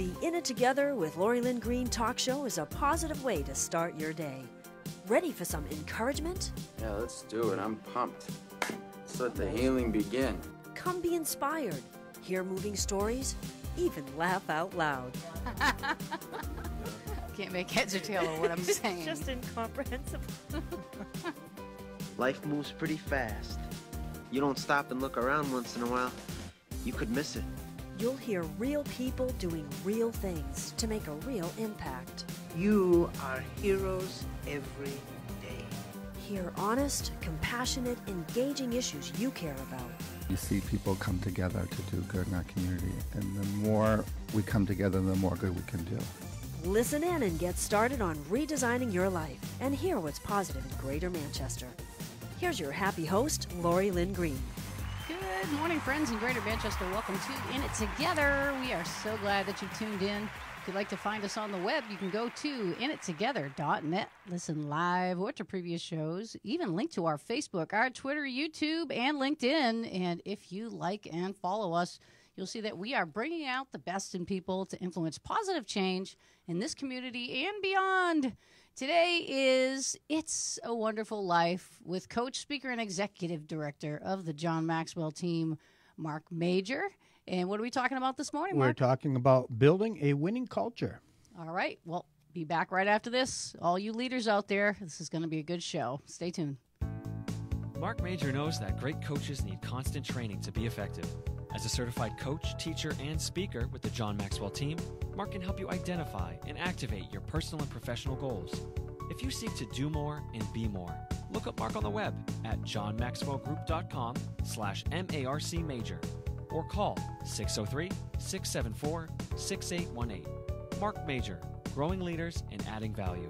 The In It Together with Lori Lynn Green talk show is a positive way to start your day. Ready for some encouragement? Yeah, let's do it. I'm pumped. Let's let the healing begin. Come be inspired, hear moving stories, even laugh out loud. Can't make heads or tail of what I'm saying. It's just incomprehensible. Life moves pretty fast. You don't stop and look around once in a while, you could miss it. You'll hear real people doing real things to make a real impact. You are heroes every day. Hear honest, compassionate, engaging issues you care about. You see people come together to do good in our community, and the more we come together, the more good we can do. Listen in and get started on redesigning your life and hear what's positive in Greater Manchester. Here's your happy host, Lori Lynn Green. Good morning, friends in Greater Manchester. Welcome to In It Together. We are so glad that you tuned in. If you'd like to find us on the web, you can go to inittogether.net. Listen live or to previous shows. Even link to our Facebook, our Twitter, YouTube, and LinkedIn. And if you like and follow us, you'll see that we are bringing out the best in people to influence positive change in this community and beyond. Today is It's a Wonderful Life with coach, speaker, and executive director of the John Maxwell team, Marc Major. And what are we talking about this morning, Mark? We're talking about building a winning culture. All right. Well, be back right after this. All you leaders out there, this is going to be a good show. Stay tuned. Marc Major knows that great coaches need constant training to be effective. As a certified coach, teacher, and speaker with the John Maxwell team, Marc can help you identify and activate your personal and professional goals. If you seek to do more and be more, look up Marc on the web at johnmaxwellgroup.com/MARC-Major or call 603-674-6818. Marc Major, growing leaders and adding value.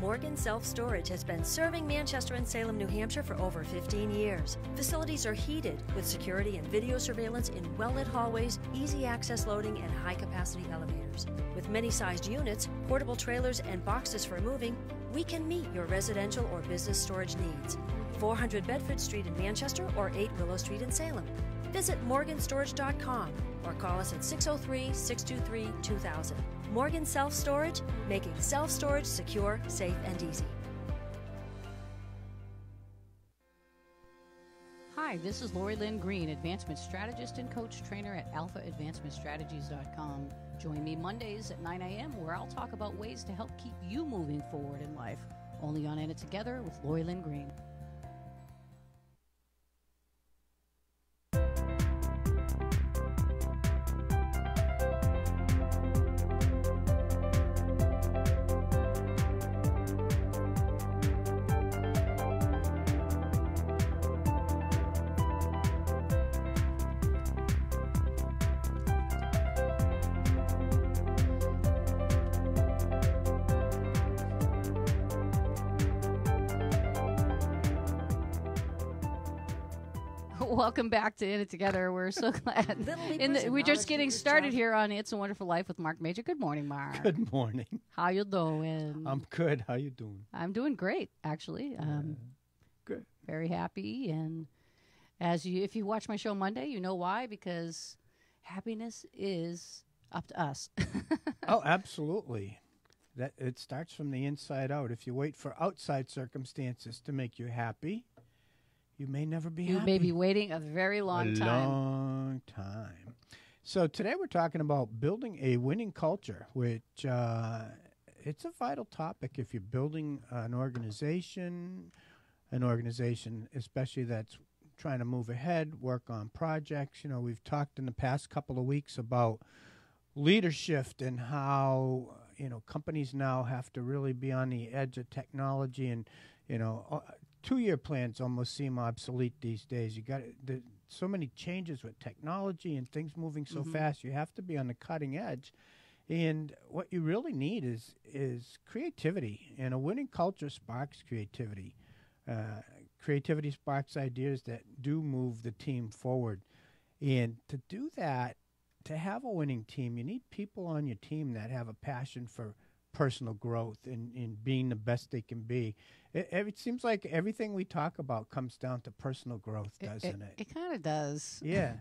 Morgan Self-Storage has been serving Manchester and Salem, New Hampshire for over 15 years. Facilities are heated with security and video surveillance in well-lit hallways, easy access loading, and high-capacity elevators. With many sized units, portable trailers, and boxes for moving, we can meet your residential or business storage needs. 400 Bedford Street in Manchester or 8 Willow Street in Salem. Visit morganstorage.com or call us at 603-623-2000. Morgan Self-Storage, making self-storage secure, safe, and easy. Hi, this is Lori Lynn Green, Advancement Strategist and Coach Trainer at alphaadvancementstrategies.com. Join me Mondays at 9 a.m. where I'll talk about ways to help keep you moving forward in life. Only on In It Together with Lori Lynn Green. Welcome back to In It Together. We're so glad. We're just getting started here on It's a Wonderful Life with Marc Major. Good morning, Marc. Good morning. How you doing? I'm good. How you doing? I'm doing great, actually. Good. Very happy. And if you watch my show Monday, you know why? Because happiness is up to us. Oh, absolutely. That it starts from the inside out. If you wait for outside circumstances to make you happy, you may never be happy. You may be waiting a very long time. A long time. So today we're talking about building a winning culture, which it's a vital topic if you're building an organization especially that's trying to move ahead, work on projects. You know, we've talked in the past couple of weeks about leadership and how, companies now have to really be on the edge of technology and, 2-year plans almost seem obsolete these days. You got so many changes with technology and things moving so fast. You have to be on the cutting edge. And what you really need is creativity. And a winning culture sparks creativity. Creativity sparks ideas that do move the team forward. And to do that, to have a winning team, you need people on your team that have a passion for personal growth and being the best they can be. It seems like everything we talk about comes down to personal growth, doesn't it? It kind of does. Yeah.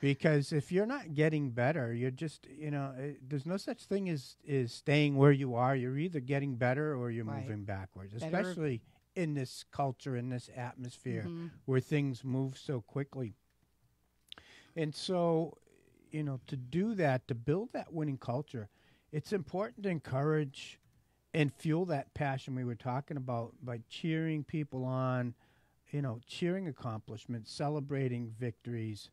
Because if you're not getting better, you're just, there's no such thing as staying where you are. You're either getting better or you're moving backwards, especially in this culture, in this atmosphere where things move so quickly. And so, to do that, to build that winning culture, it's important to encourage and fuel that passion we were talking about by cheering people on, cheering accomplishments, celebrating victories,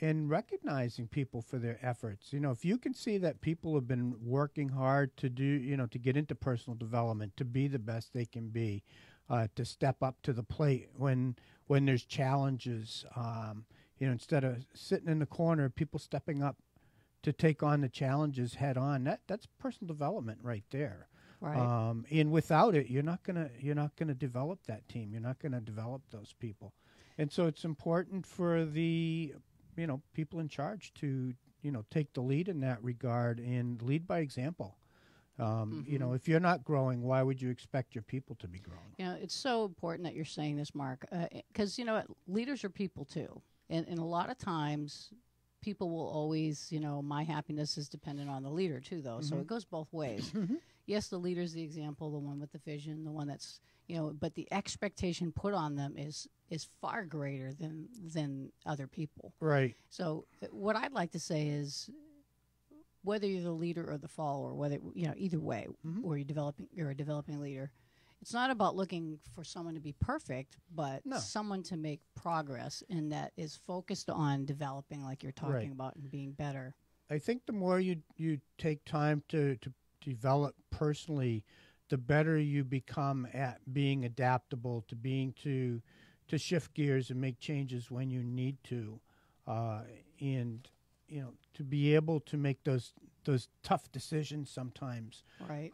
and recognizing people for their efforts. If you can see that people have been working hard to do, to get into personal development, to be the best they can be, to step up to the plate when there's challenges, instead of sitting in the corner, people stepping up to take on the challenges head on. That's personal development right there. Right. And without it, you're not gonna develop that team. You're not gonna develop those people. And so it's important for the people in charge to, take the lead in that regard and lead by example. If you're not growing, why would you expect your people to be growing? It's so important that you're saying this, Mark, because, leaders are people too. And a lot of times people will always, my happiness is dependent on the leader too, though. So it goes both ways. Yes, the leader's the example, the one with the vision, the one that's, but the expectation put on them is far greater than other people. Right. So what I'd like to say is, whether you're the leader or the follower, whether either way, or you're a developing leader, it's not about looking for someone to be perfect, but someone to make progress, and that is focused on developing, like you're talking about, and being better. I think the more you take time to develop personally, the better you become at being adaptable, to shift gears and make changes when you need to, and to be able to make those tough decisions sometimes. Right.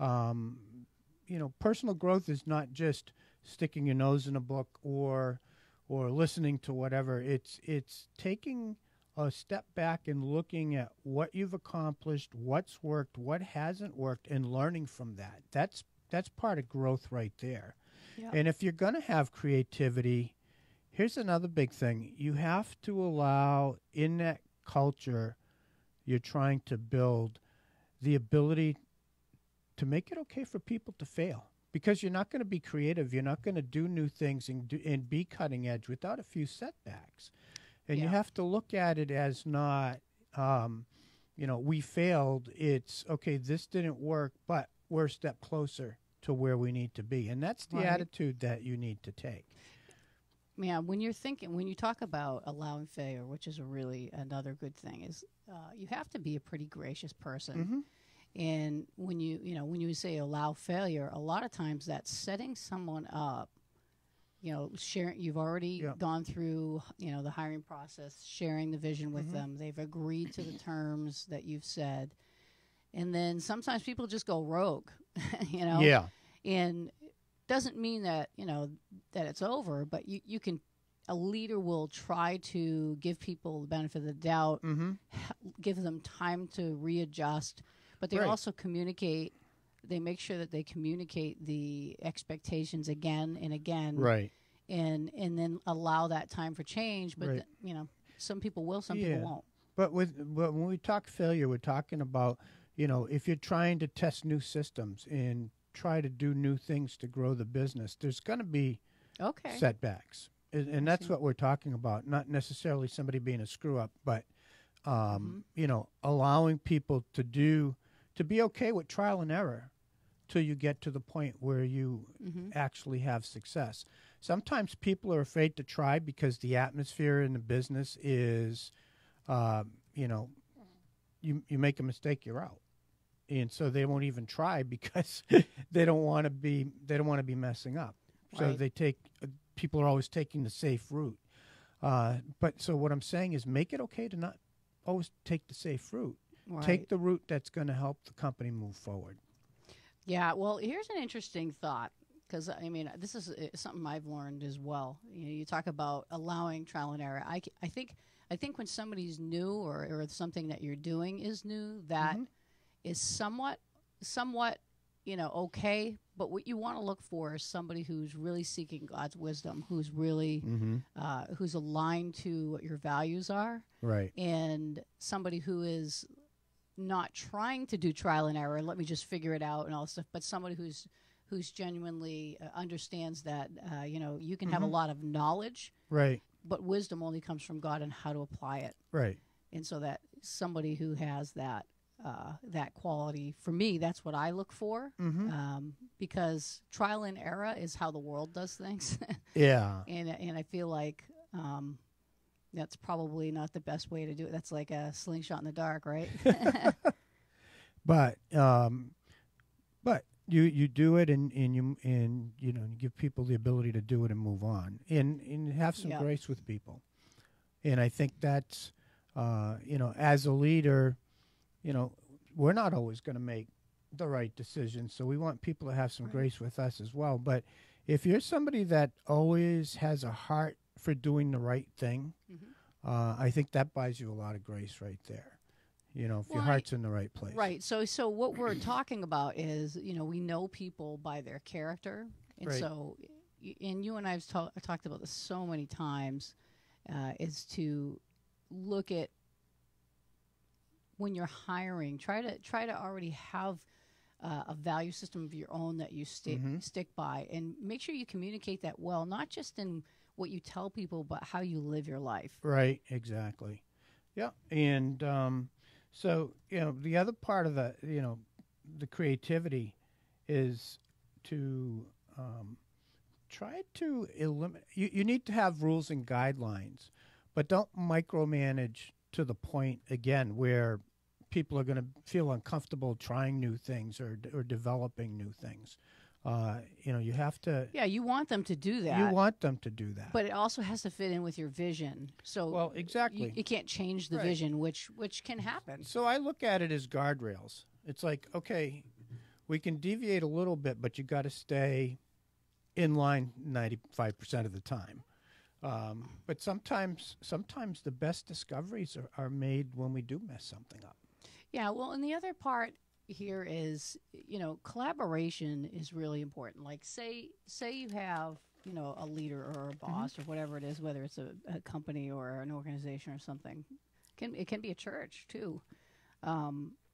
Personal growth is not just sticking your nose in a book or listening to whatever. It's taking a step back and looking at what you've accomplished, what's worked, what hasn't worked, and learning from that. That's part of growth right there. Yep. And if you're going to have creativity, here's another big thing. You have to allow in that culture you're trying to build the ability to make it okay for people to fail, because you're not going to be creative. You're not going to do new things and be cutting edge without a few setbacks. And you have to look at it as not, we failed. It's, okay, this didn't work, but we're a step closer to where we need to be. And that's the attitude that you need to take. Yeah, when you talk about allowing failure, which is another good thing, is you have to be a pretty gracious person. And when you say allow failure, a lot of times that's setting someone up. Sharing. You've already gone through, the hiring process, sharing the vision with them. They've agreed to the terms that you've said, and then sometimes people just go rogue. Yeah. And doesn't mean that that it's over, but you can. A leader will try to give people the benefit of the doubt, give them time to readjust, but they also communicate. They make sure that they communicate the expectations again and again, and then allow that time for change. But some people will, some people won't. But when we talk failure, we're talking about if you're trying to test new systems and try to do new things to grow the business, there's going to be setbacks. And that's what we're talking about, not necessarily somebody being a screw-up, but, allowing people to be okay with trial and error till you get to the point where you actually have success. Sometimes people are afraid to try because the atmosphere in the business is, you make a mistake, you're out. And so they won't even try because they don't want to be messing up. So people are always taking the safe route. But so what I'm saying is, make it okay to not always take the safe route. Take the route that's going to help the company move forward. Yeah, well, here's an interesting thought, because, this is something I've learned as well. You talk about allowing trial and error. I think when somebody's new or something that you're doing is new, that is somewhat okay, but what you want to look for is somebody who's really seeking God's wisdom, who's really who's aligned to what your values are, Right. and somebody who is not trying to do trial and error. Let me just figure it out and all this stuff, but somebody who's genuinely understands that you can have a lot of knowledge, Right. but wisdom only comes from God and how to apply it. Right. And so that somebody who has that quality, for me, that's what I look for, because trial and error is how the world does things. Yeah. And I feel like that's probably not the best way to do it. That's like a slingshot in the dark, right? But you do it and you give people the ability to do it and move on and have some grace with people. And I think that's as a leader, we're not always going to make the right decision, so we want people to have some grace with us as well. But if you're somebody that always has a heart for doing the right thing, I think that buys you a lot of grace right there. If your heart's in the right place. Right. So what we're talking about is, we know people by their character. And so, and you and I have talked about this so many times, is to look at when you're hiring, try to already have a value system of your own that you stick by, and make sure you communicate that well, not just in what you tell people, but how you live your life. Right. Exactly. Yeah. And so, the other part of the creativity is to try to eliminate. You need to have rules and guidelines, but don't micromanage to the point, again, where people are going to feel uncomfortable trying new things or developing new things. You have to. Yeah, you want them to do that. You want them to do that. But it also has to fit in with your vision. So well, exactly. You can't change the vision, which can happen. So I look at it as guardrails. It's like, okay, we can deviate a little bit, but you got to stay in line 95% of the time. But sometimes the best discoveries are made when we do mess something up. Yeah, well, and the other part here is, collaboration is really important. Like, say you have, a leader or a boss or whatever it is, whether it's a company or an organization or something. It can be a church, too.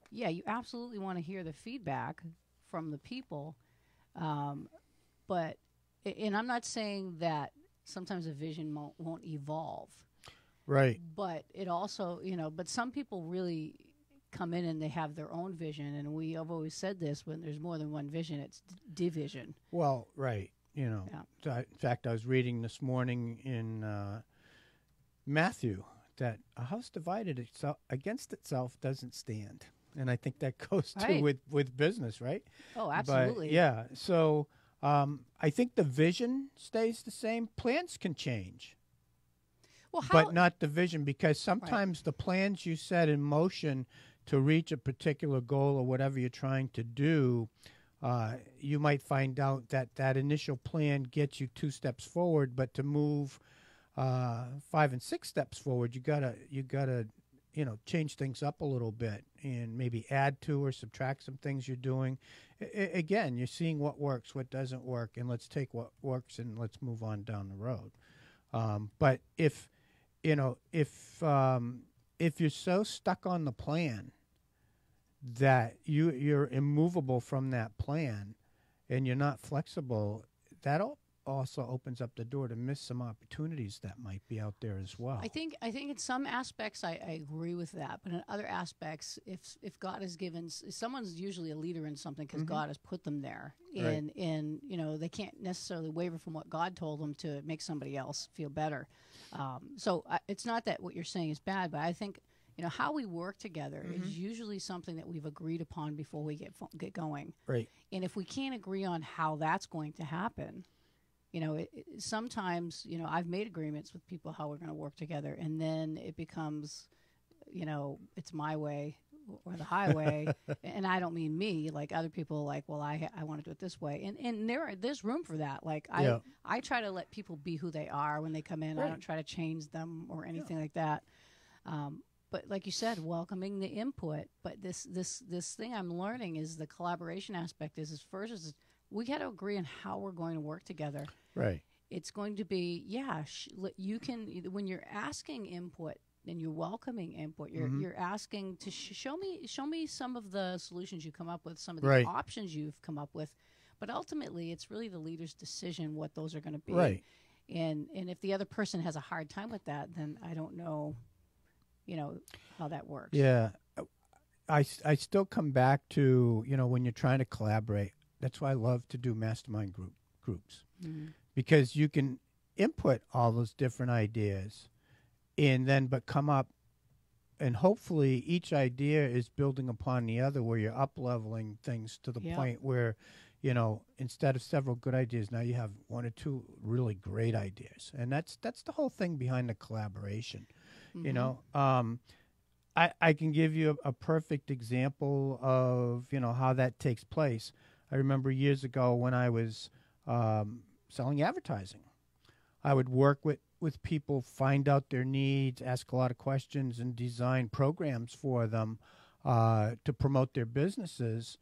You absolutely want to hear the feedback from the people. But I'm not saying that sometimes a vision won't evolve. Right. But it also, but some people really come in and they have their own vision, and we have always said this: when there's more than one vision, it's division. Well, right. In fact, I was reading this morning in Matthew that a house divided against itself doesn't stand, and I think that goes to with business, right? Oh, absolutely. But, so I think the vision stays the same. Plans can change. Well, but not the vision, because sometimes the plans you set in motion to reach a particular goal or whatever you're trying to do, you might find out that initial plan gets you 2 steps forward, but to move 5 and 6 steps forward, you gotta change things up a little bit and maybe add to or subtract some things you're doing. Again, you're seeing what works, what doesn't work, and let's take what works and let's move on down the road. But if you're so stuck on the plan that you're immovable from that plan and you're not flexible, that also opens up the door to miss some opportunities that might be out there as well. I think in some aspects I agree with that, but in other aspects, if God has given, someone's usually a leader in something because God has put them there, and they can't necessarily waver from what God told them to make somebody else feel better. So it's not that what you're saying is bad, but I think how we work together is usually something that we've agreed upon before we get going. Right. And if we can't agree on how that's going to happen, sometimes, I've made agreements with people how we're going to work together, and then it becomes, it's my way or the highway. And I don't mean me, like other people, like, well, I want to do it this way. And there's room for that. Like I try to let people be who they are when they come in. I don't try to change them or anything like that. but like you said, welcoming the input. But this thing I'm learning is the collaboration aspect. Is first is we got to agree on how we're going to work together. Right. It's going to be you can when you're asking input and you're welcoming input. You're asking to show me some of the solutions you come up with, some of the options you've come up with. But ultimately, it's really the leader's decision what those are going to be. Right. And if the other person has a hard time with that, then I don't know, how that works. Yeah. I still come back to, when you're trying to collaborate, that's why I love to do mastermind groups. Because you can input all those different ideas but come up, and hopefully each idea is building upon the other, where you're up-leveling things to the point where, instead of several good ideas, now you have one or two really great ideas. And that's the whole thing behind the collaboration. I can give you a perfect example of, how that takes place. I remember years ago when I was selling advertising. I would work with people, find out their needs, ask a lot of questions, and design programs for them to promote their businesses.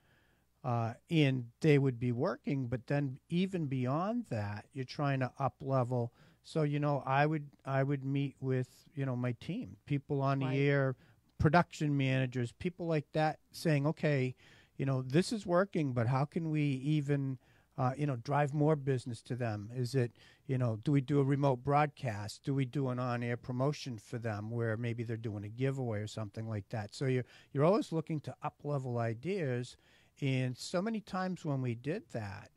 And they would be working, but then even beyond that, you're trying to up level. So, I would meet with, my team, people on the air, production managers, people like that, saying, okay, this is working, but how can we even, drive more business to them? Is it, do we do a remote broadcast? Do we do an on-air promotion for them where maybe they're doing a giveaway or something like that? So you're always looking to up-level ideas. And so many times when we did that,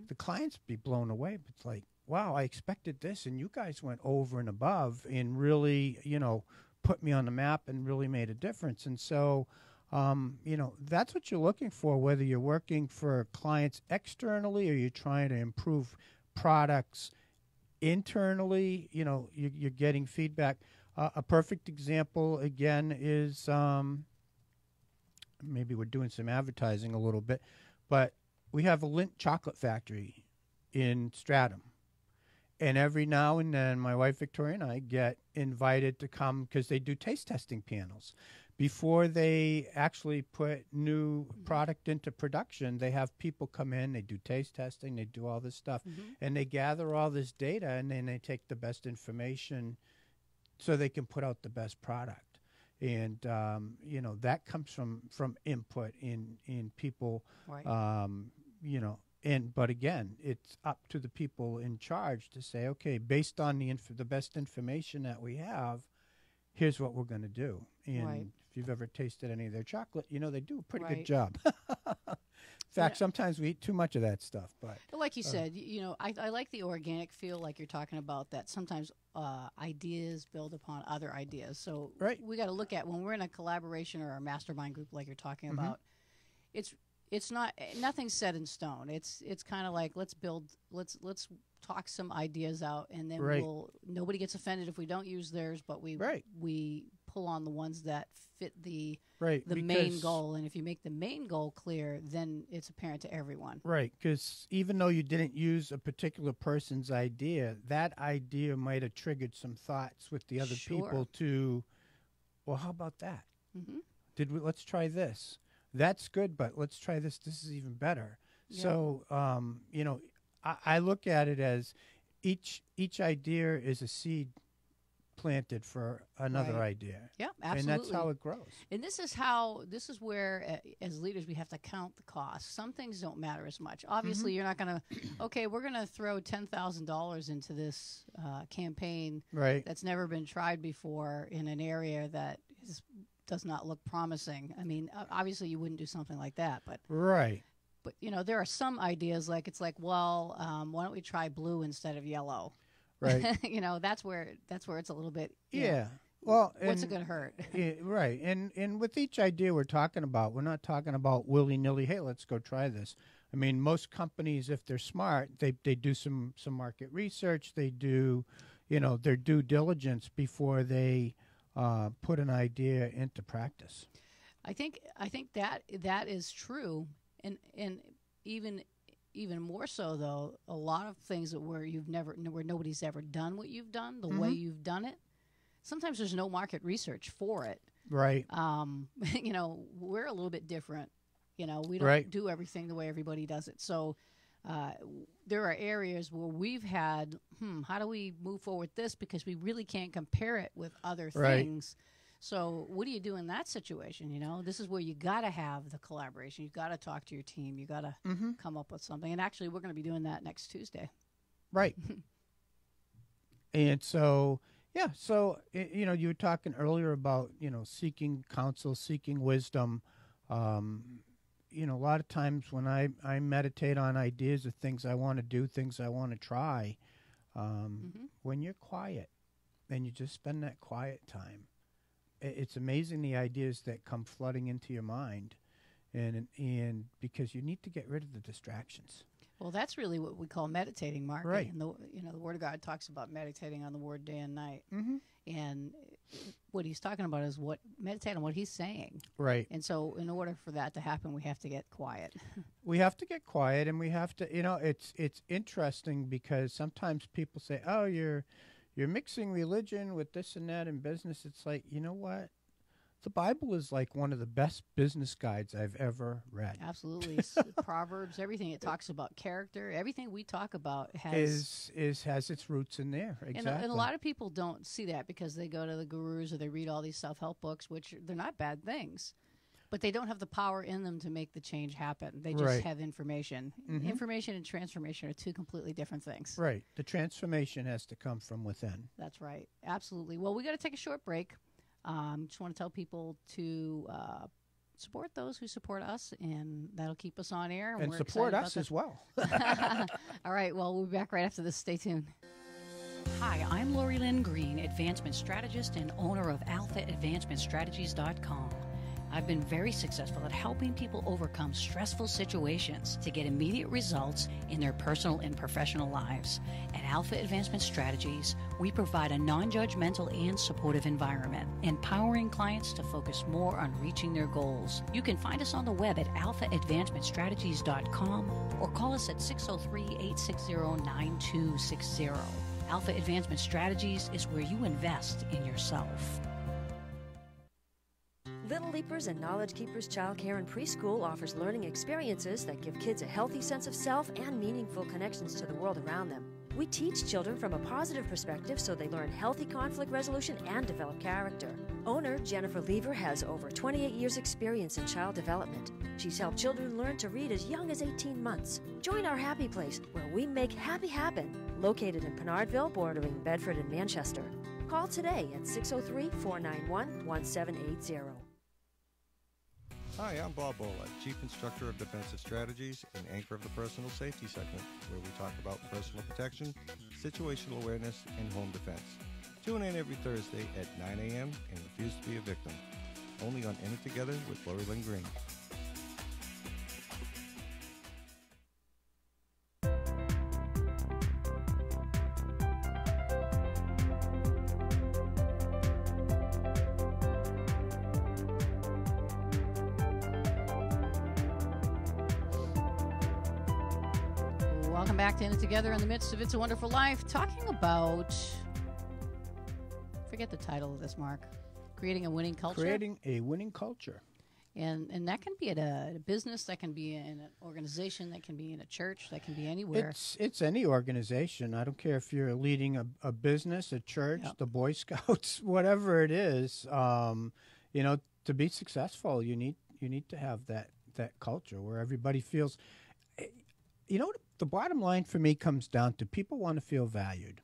the clients be blown away. It's like, wow, I expected this, and you guys went over and above and really, put me on the map and really made a difference. And so, that's what you're looking for, whether you're working for clients externally or you're trying to improve products internally. You're getting feedback. A perfect example, again, is maybe we're doing some advertising a little bit, but we have a Lindt chocolate factory in Stratham. And every now and then, my wife Victoria and I get invited to come because they do taste testing panels. Before they actually put new product into production, they have people come in, they do taste testing, they do all this stuff, and they gather all this data, and then they take the best information so they can put out the best product. And, that comes from input in people, but again, it's up to the people in charge to say, okay, based on the best information that we have, here's what we're going to do. And if you've ever tasted any of their chocolate, they do a pretty good job. In fact, sometimes we eat too much of that stuff. But like you said, I like the organic feel, like you're talking about, that sometimes ideas build upon other ideas. So we got to look at when we're in a collaboration or a mastermind group, like you're talking about. It's not, nothing's set in stone. It's kind of like, let's talk some ideas out, and then nobody gets offended if we don't use theirs, but we pull on the ones that fit the main goal. And if you make the main goal clear, then it's apparent to everyone. Right, because even though you didn't use a particular person's idea, that idea might have triggered some thoughts with the other people to, well, how about that? Let's try this. That's good, but let's try this. This is even better. Yeah. So, I look at it as each idea is a seed planted for another idea. Yeah, absolutely. And that's how it grows. And this is where, as leaders, we have to count the cost. Some things don't matter as much. Obviously, you're not going to, okay, we're going to throw $10,000 into this campaign that's never been tried before in an area that does not look promising. I mean, obviously you wouldn't do something like that, but But there are some ideas why don't we try blue instead of yellow? Right. That's where it's a little bit. Well, what's it going to hurt? Right. And with each idea we're not talking about willy nilly. Hey, let's go try this. I mean, most companies, if they're smart, they do some market research. They do, their due diligence before they put an idea into practice. I think that is true, and even more so though, a lot of things where nobody's ever done what you've done, the way you've done it. Sometimes there's no market research for it. Right. You know, we're a little bit different. You know, we don't Right. do everything the way everybody does it. So there are areas where we've had, how do we move forward with this? Because we really can't compare it with other Right. things. So what do you do in that situation? You know, this is where you got to have the collaboration. You got to talk to your team. You got to come up with something. And actually, we're going to be doing that next Tuesday. Right. And so, yeah, so, you know, you were talking earlier about, you know, seeking counsel, seeking wisdom. You know, a lot of times when I meditate on ideas of things I want to do, things I want to try, when you're quiet and you just spend that quiet time, it's amazing the ideas that come flooding into your mind, and because you need to get rid of the distractions. Well, that's really what we call meditating, Mark. Right. And the Word of God talks about meditating on the Word day and night. Mm-hmm. And what he's talking about is meditate on what he's saying. Right. And so in order for that to happen, we have to get quiet. We have to get quiet, and we have to, you know, it's interesting because sometimes people say, oh, you're mixing religion with this and that in business. It's like, you know what? The Bible is like one of the best business guides I've ever read. Absolutely. Proverbs, everything. It talks about character. Everything we talk about has its roots in there. Exactly. And a lot of people don't see that because they go to the gurus or they read all these self-help books, which they're not bad things. But they don't have the power in them to make the change happen. They just Right. have information. Mhm. Information and transformation are two completely different things. Right. The transformation has to come from within. That's right. Absolutely. Well, we got to take a short break. Just want to tell people to support those who support us, and that'll keep us on air. And we're support excited us about as well. that. All right. Well, we'll be back right after this. Stay tuned. Hi, I'm Lori Lynn Green, advancement strategist and owner of AlphaAdvancementStrategies.com. I've been very successful at helping people overcome stressful situations to get immediate results in their personal and professional lives. At Alpha Advancement Strategies, we provide a non-judgmental and supportive environment, empowering clients to focus more on reaching their goals. You can find us on the web at alphaadvancementstrategies.com or call us at 603-860-9260. Alpha Advancement Strategies is where you invest in yourself. Little Leapers and Knowledge Keepers Childcare and Preschool offers learning experiences that give kids a healthy sense of self and meaningful connections to the world around them. We teach children from a positive perspective so they learn healthy conflict resolution and develop character. Owner Jennifer Lever has over 28 years' experience in child development. She's helped children learn to read as young as 18 months. Join our happy place where we make happy happen, located in Pinardville, bordering Bedford and Manchester. Call today at 603-491-1780. Hi, I'm Bob Bola, Chief Instructor of Defensive Strategies and anchor of the Personal Safety segment, where we talk about personal protection, situational awareness, and home defense. Tune in every Thursday at 9 a.m. and refuse to be a victim. Only on In It Together with Lori Lynn Green. Welcome back to In It Together in the midst of It's a Wonderful Life, talking about, forget the title of this, Mark, creating a winning culture. Creating a winning culture. And that can be at a business, that can be in an organization, that can be in a church, that can be anywhere. It's any organization. I don't care if you're leading a business, a church, Yep. the Boy Scouts, whatever it is. You know, to be successful, you need to have that culture where everybody feels. You know, the bottom line for me comes down to people want to feel valued.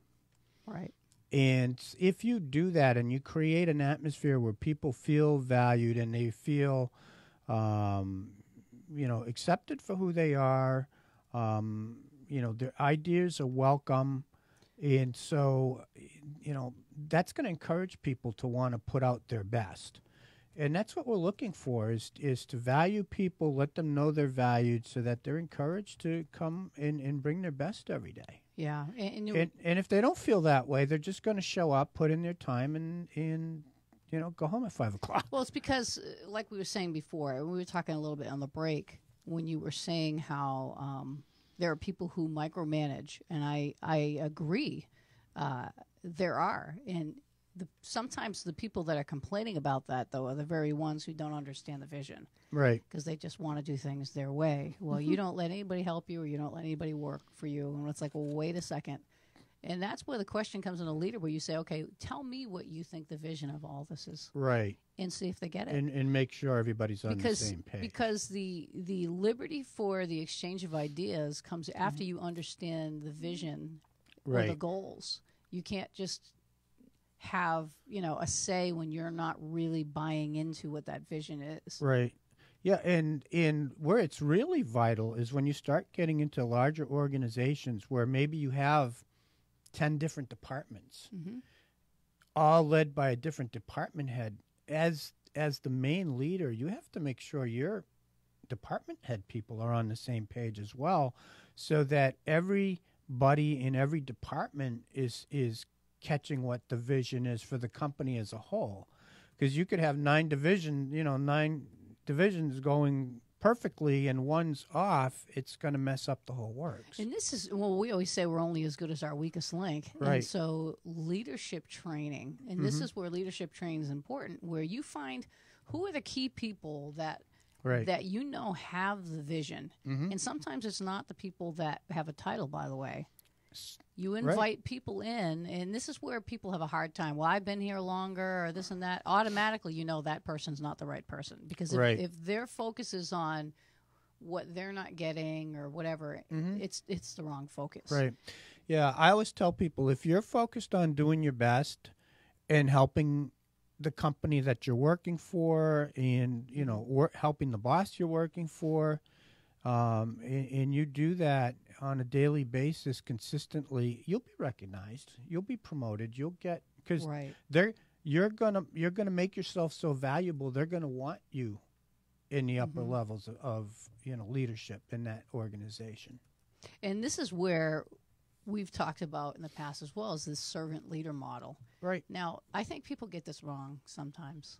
Right. And if you do that and you create an atmosphere where people feel valued and they feel, accepted for who they are, their ideas are welcome. And so, that's going to encourage people to want to put out their best. And that's what we're looking for is to value people, let them know they're valued so that they're encouraged to come and bring their best every day. Yeah. And if they don't feel that way, they're just going to show up, put in their time, and go home at 5 o'clock. Well, it's because, like we were saying before, we were talking a little bit on the break when you were saying how there are people who micromanage, and I agree. There are, and sometimes the people that are complaining about that, though, are the very ones who don't understand the vision. Right. Because they just want to do things their way. Well, you don't let anybody help you, or you don't let anybody work for you. And it's like, well, wait a second. And that's where the question comes in a leader, where you say, okay, tell me what you think the vision of all this is. Right. And see if they get it. And make sure everybody's on the same page. Because the liberty for the exchange of ideas comes after you understand the vision or the goals. You can't just have, a say when you're not really buying into what that vision is. Right. Yeah, and where it's really vital is when you start getting into larger organizations where maybe you have 10 different departments, all led by a different department head. As the main leader, you have to make sure your department head people are on the same page as well, so that everybody in every department is catching what the vision is for the company as a whole. Because you could have 9 divisions going perfectly and one's off, it's going to mess up the whole works. And this is, we always say we're only as good as our weakest link. Right. And so leadership training, and this is where leadership training is important, where you find who are the key people that have the vision. And sometimes it's not the people that have a title, by the way. You invite people in, and this is where people have a hard time. Well, I've been here longer, or this and that. Automatically, that person's not the right person. Because if their focus is on what they're not getting or whatever, it's the wrong focus. Right. Yeah, I always tell people, if you're focused on doing your best and helping the company that you're working for and, helping the boss you're working for, and you do that on a daily basis consistently, you'll be recognized, you'll be promoted, you'll get, because you're gonna make yourself so valuable, they're gonna want you in the upper levels of leadership in that organization. And this is where we've talked about in the past as well, as this servant leader model. Right. Now, I think people get this wrong sometimes.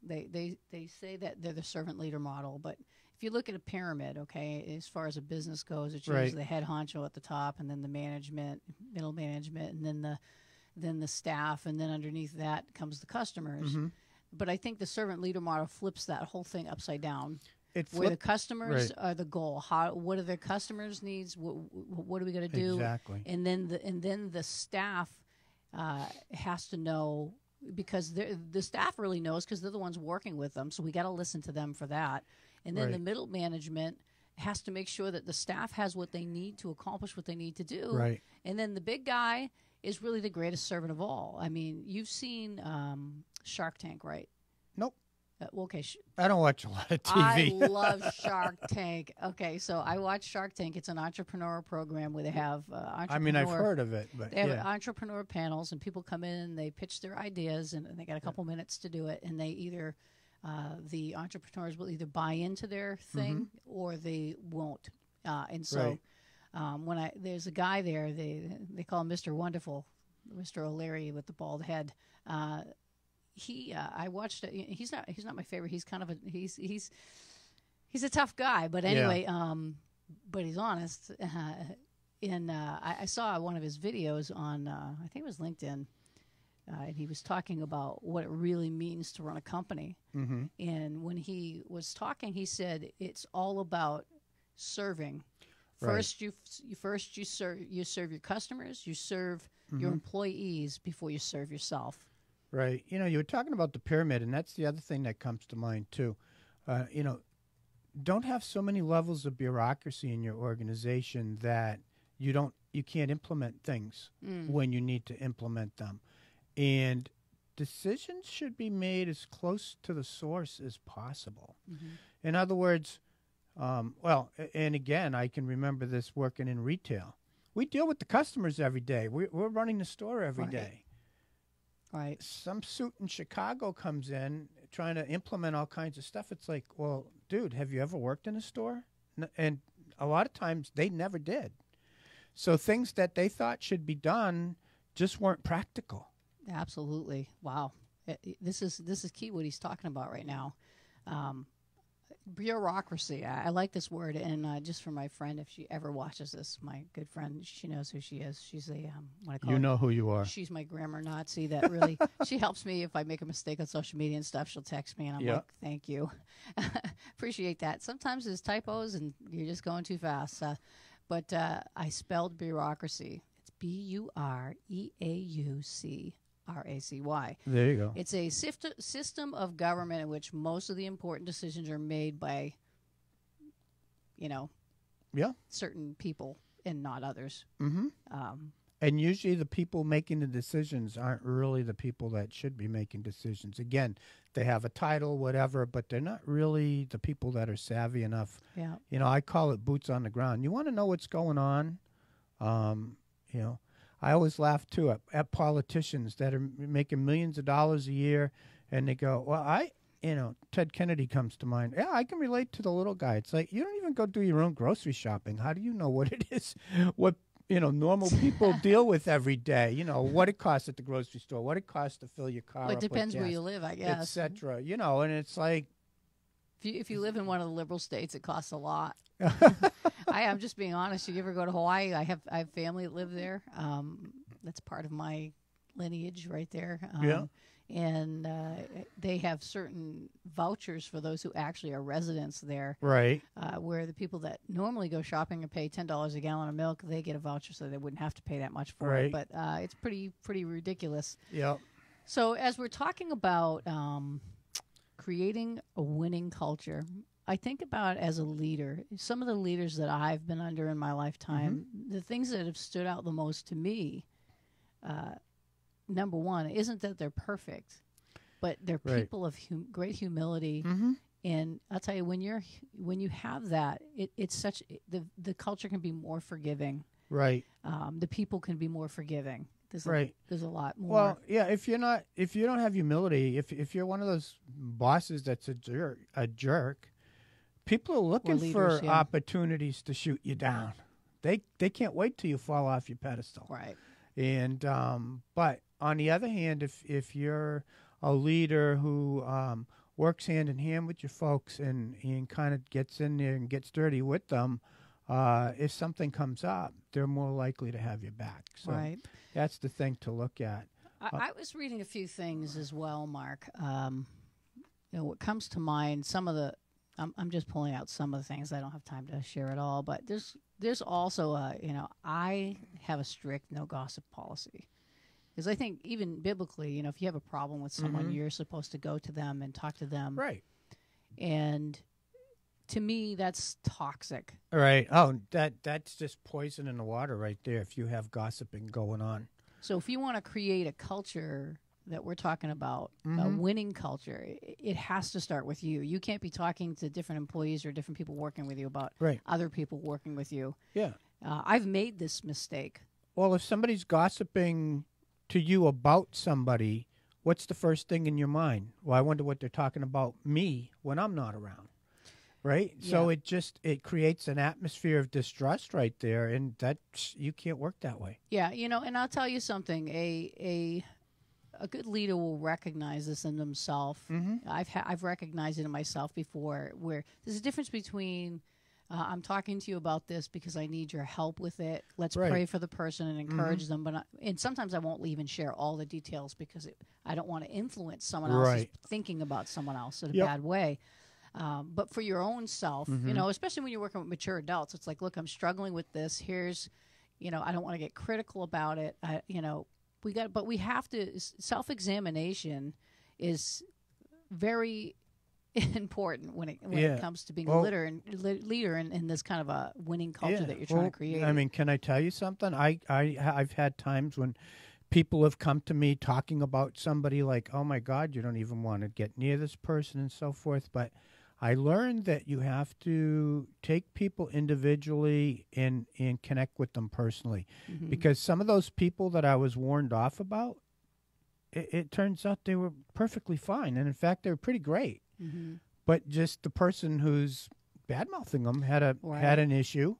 They say that they're the servant leader model, but if you look at a pyramid, okay, as far as a business goes, it's usually the head honcho at the top, and then the management, middle management, and then the staff, and then underneath that comes the customers. But I think the servant leader model flips that whole thing upside down. Where the customers are the goal. What are their customers' needs? What are we going to do? Exactly. And then the staff has to know, because the staff really knows, because they're the ones working with them. So we got to listen to them for that. And then the middle management has to make sure that the staff has what they need to accomplish what they need to do. Right. And then the big guy is really the greatest servant of all. I mean, you've seen Shark Tank, right? Nope. Okay. I don't watch a lot of TV. I love Shark Tank. Okay, so I watch Shark Tank. It's an entrepreneur program where they have entrepreneur. I mean, I've heard of it, but they have entrepreneur panels, and people come in and they pitch their ideas, and they got a couple minutes to do it, and they either the entrepreneurs will either buy into their thing or they won't. And so there's a guy there, they call him Mr. Wonderful, Mr. O'Leary with the bald head. I watched it. He's not my favorite. He's kind of he's a tough guy, but anyway, but he's honest. I saw one of his videos on I think it was LinkedIn. And he was talking about what it really means to run a company. And when he was talking, he said it's all about serving. First, you serve your customers, you serve your employees before you serve yourself. Right. You were talking about the pyramid, and that's the other thing that comes to mind too. Don't have so many levels of bureaucracy in your organization that you can't implement things when you need to implement them. And decisions should be made as close to the source as possible. In other words, and again, I can remember this working in retail. We deal with the customers every day. We're running the store every day. Right. Some suit in Chicago comes in trying to implement all kinds of stuff. It's like, well, dude, have you ever worked in a store? And a lot of times they never did. So things that they thought should be done just weren't practical. Absolutely. Wow. This is key what he's talking about right now. Bureaucracy. I like this word, and just for my friend, if she ever watches this, my good friend, she knows who she is. She's a what I call You know who you are. She's my grammar Nazi that really she helps me if I make a mistake on social media and stuff. She'll text me, and I'm like, "Thank you, appreciate that." Sometimes there's typos, and you're just going too fast. But I spelled bureaucracy. It's BUREAUCRACY. There you go. It's a system of government in which most of the important decisions are made by, certain people and not others. Mm-hmm. And usually the people making the decisions aren't really the people that should be making decisions. Again, they have a title, whatever, but they're not really the people that are savvy enough. Yeah. I call it boots on the ground. You want to know what's going on? I always laugh, too, at politicians that are making millions of dollars a year, and they go, well, Ted Kennedy comes to mind. Yeah, I can relate to the little guy. It's like, you don't even go do your own grocery shopping. How do you know what it is, what, normal people deal with every day? What it costs at the grocery store, what it costs to fill your car up. It depends with where gas, you live, I guess. et cetera, and it's like. If you live in one of the liberal states, it costs a lot. I'm just being honest. You ever go to Hawaii? I have family that live there. That's part of my lineage right there. And they have certain vouchers for those who actually are residents there. Right. Where the people that normally go shopping and pay $10 a gallon of milk, they get a voucher so they wouldn't have to pay that much for it. But it's pretty ridiculous. Yeah. So as we're talking about creating a winning culture, I think about as a leader, some of the leaders that I've been under in my lifetime, the things that have stood out the most to me, number one, isn't that they're perfect, but they're people of great humility. And I'll tell you, when you have that, it's such the culture can be more forgiving. Right. The people can be more forgiving. There's a lot more. Well, yeah. If you don't have humility, if you're one of those bosses that's a jerk, people are looking for opportunities to shoot you down. They can't wait till you fall off your pedestal. Right. And but on the other hand, if you're a leader who works hand in hand with your folks and kind of gets in there and gets dirty with them, if something comes up, they're more likely to have your back. So that's the thing to look at. I was reading a few things as well, Mark. What comes to mind, I'm just pulling out some of the things. I don't have time to share it all, but there's also I have a strict no gossip policy. Because I think even biblically, if you have a problem with someone, you're supposed to go to them and talk to them. Right. And to me, that's toxic. Right. Oh, that's just poison in the water right there if you have gossiping going on. So if you want to create a culture that we're talking about, a winning culture, it has to start with you. You can't be talking to different employees or different people working with you about other people working with you. Yeah. I've made this mistake. Well, if somebody's gossiping to you about somebody, what's the first thing in your mind? Well, I wonder what they're talking about me when I'm not around. Right? Yeah. So it creates an atmosphere of distrust right there, and you can't work that way. Yeah, and I'll tell you something, a good leader will recognize this in themselves. I've recognized it in myself before, where there's a difference between I'm talking to you about this because I need your help with it. Let's pray for the person and encourage them. And sometimes I won't even share all the details because I don't want to influence someone else's thinking about someone else in a bad way. But for your own self, especially when you're working with mature adults, it's like, look, I'm struggling with this. Here's, I don't want to get critical about it. We have to, self-examination is very important when it comes to being a leader in this kind of a winning culture that you're trying to create. I mean, can I tell you something? I've had times when people have come to me talking about somebody like, oh my God, you don't even want to get near this person and so forth. But I learned that you have to take people individually and connect with them personally. Because some of those people that I was warned off about, it turns out they were perfectly fine. And in fact, they were pretty great. But just the person who's bad-mouthing them had an issue.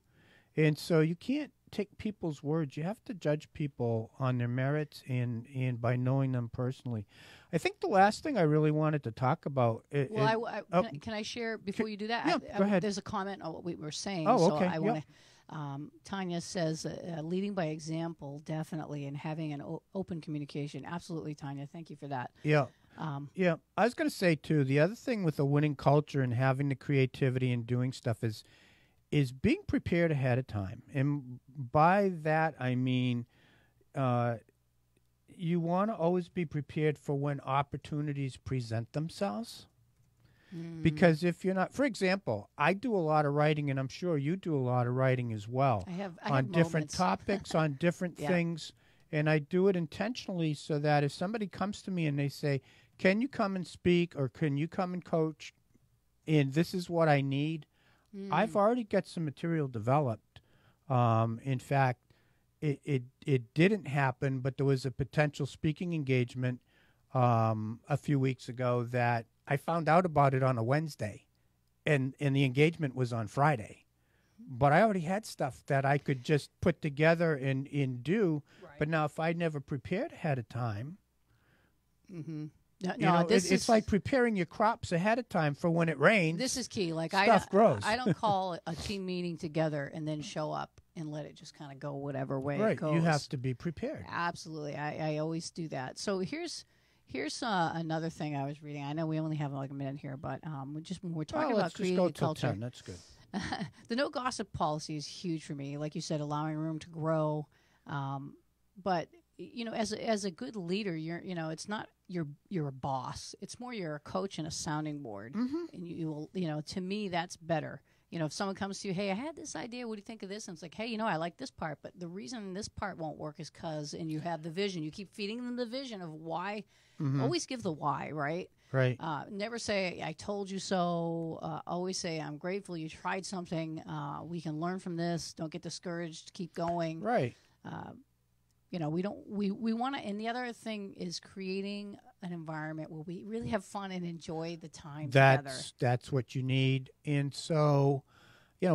And so you can't take people's words. You have to judge people on their merits and by knowing them personally. I think the last thing I really wanted to talk about. Can I share before you do that? Yeah, go ahead. There's a comment on what we were saying. Oh, okay. So I want to. Tanya says, leading by example, definitely, and having an open communication. Absolutely, Tanya. Thank you for that. Yeah. I was going to say, too, the other thing with a winning culture and having the creativity and doing stuff is being prepared ahead of time. And by that, I mean you want to always be prepared for when opportunities present themselves. Because if you're not, for example, I do a lot of writing, and I'm sure you do a lot of writing as well. I have on different moments. topics, on different things, and I do it intentionally so that if somebody comes to me and they say, "Can you come and speak, or can you come and coach?" and this is what I need, I've already got some material developed. In fact, it didn't happen, but there was a potential speaking engagement a few weeks ago that I found out about it on a Wednesday, and the engagement was on Friday. But I already had stuff that I could just put together and do. Right. But now if I never prepared ahead of time, it's like preparing your crops ahead of time for when it rains. This is key. Like stuff grows. I don't call a team meeting together and then show up and let it just kind of go whatever way it goes. You have to be prepared. Absolutely. I always do that. So here's another thing I was reading. I know we only have like a minute here, but we're talking about creating a culture. 10. That's good. The no gossip policy is huge for me. Like you said, allowing room to grow. But as a good leader, it's not you're a boss. It's more you're a coach and a sounding board. And you will, to me, that's better. If someone comes to you, hey, I had this idea. What do you think of this? And it's like, hey, I like this part, but the reason this part won't work is because, and you have the vision. You keep feeding them the vision of why. Always give the why, right? Right. Never say, I told you so. Always say, I'm grateful you tried something. We can learn from this. Don't get discouraged. Keep going. Right. We want to, and the other thing is creating an environment where we really have fun and enjoy the time together. That's what you need. And so,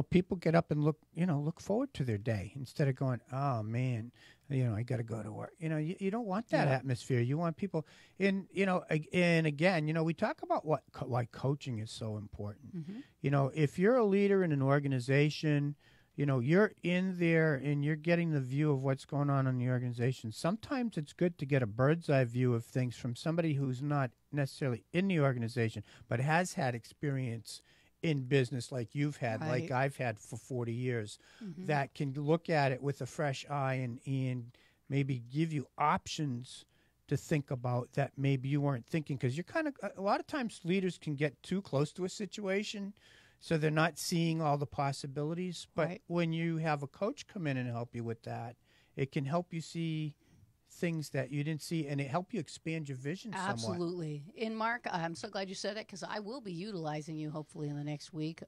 people get up and look forward to their day instead of going, oh man, I got to go to work. You don't want that atmosphere. You want people and again, we talk about why coaching is so important. If you're a leader in an organization, you're in there and you're getting the view of what's going on in the organization. Sometimes it's good to get a bird's eye view of things from somebody who's not necessarily in the organization, but has had experience in business like you've had, like I've had for 40 years, that can look at it with a fresh eye and maybe give you options to think about that maybe you weren't thinking. Because you're a lot of times leaders can get too close to a situation, so they're not seeing all the possibilities. But when you have a coach come in and help you with that, it can help you see things that you didn't see, and it help you expand your vision somewhat. Absolutely. And Mark, I'm so glad you said that, because I will be utilizing you hopefully in the next week.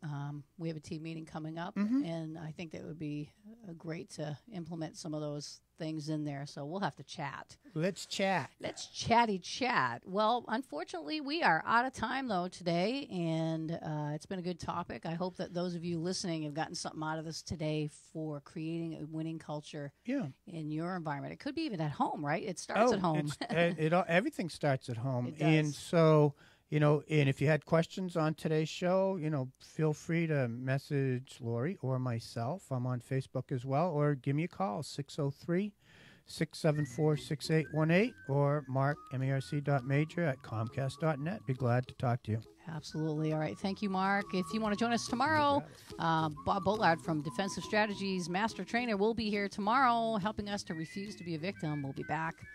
We have a team meeting coming up, and I think that would be great to implement some of those things in there. So we'll have to chat. Let's chat. Let's chat. Well, unfortunately, we are out of time, though, today, and it's been a good topic. I hope that those of you listening have gotten something out of this today for creating a winning culture in your environment. It could be even at home, right? It starts at home. Everything starts at home. It does. And so, and if you had questions on today's show, feel free to message Lori or myself. I'm on Facebook as well, or give me a call, 603-674-6818, or marc.major@comcast.net. Be glad to talk to you. Absolutely. All right. Thank you, Mark. If you want to join us tomorrow, Bob Bollard from Defensive Strategies Master Trainer will be here tomorrow helping us to refuse to be a victim. We'll be back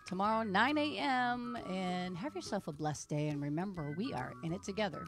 tomorrow, 9 a.m. And have yourself a blessed day. And remember, we are in it together.